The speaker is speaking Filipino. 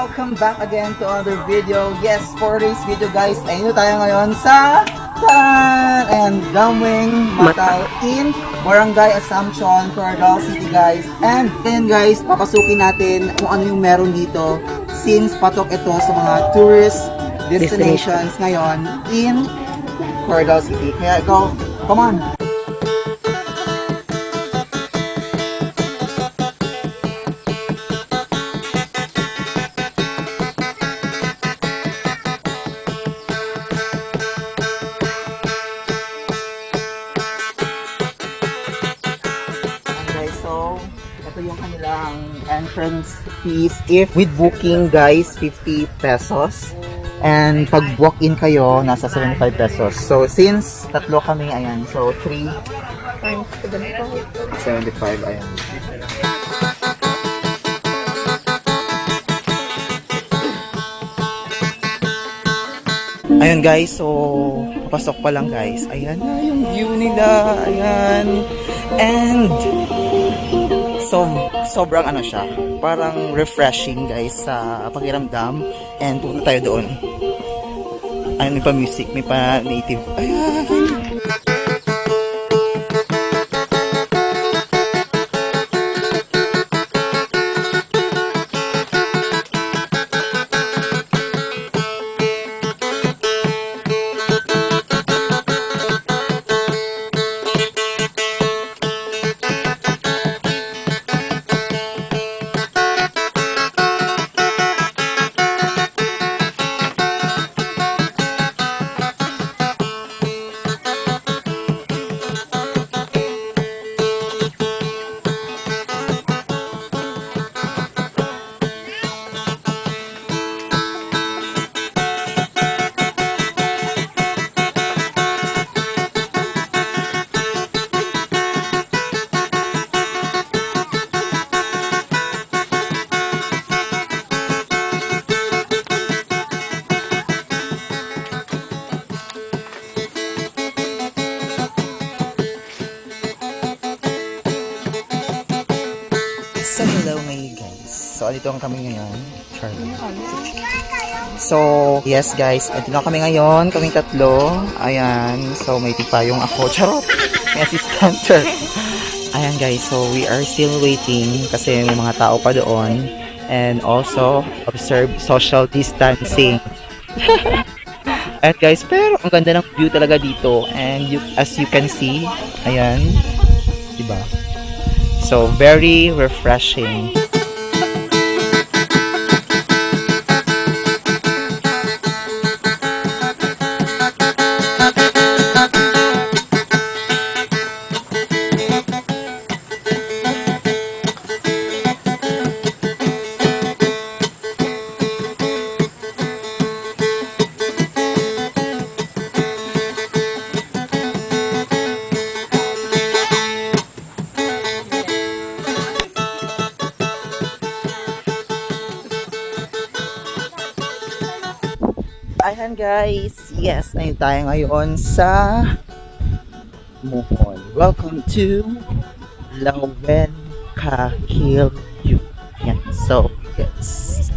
welcome back again to another video. Yes, for this video guys, ayun tayo ngayon sa and Gamwing Mataw in Barangay Assumption, Coronadal City guys. And then guys, papasukin natin kung ano yung meron dito since patok ito sa mga tourist destinations ngayon in Coronadal City. Kaya go, come on! So, ito yung kanilang entrance fees. If with booking guys, 50 pesos. And pag walk-in kayo, nasa 75 pesos. So, since tatlo kami, ayan. So, 3 times 75, ayan. Ayun guys, so pasok pa lang guys. Ayan na yung view nila. Ayan. And sobrang ano siya, parang refreshing guys sa pakiramdam. And pupunta tayo doon. Ayun, may pa music, may pa native. Ayan. So, hello mga guys. So, dito ang kami ngayon. Charlie. So, yes guys. Dito na kami ngayon. Kaming tatlo. Ayan. So, may tipayong ako. Charot! May assistant. Ayan guys. So, we are still waiting kasi may mga tao pa doon. And also, observe social distancing. Ayan guys. Pero, ang ganda ng view talaga dito. And as you can see, ayan. Diba? So, very refreshing. Ayan guys, yes, ayun tayo ngayon sa Mohon. Welcome to Lawen Kahilyu. Yan, so, yes.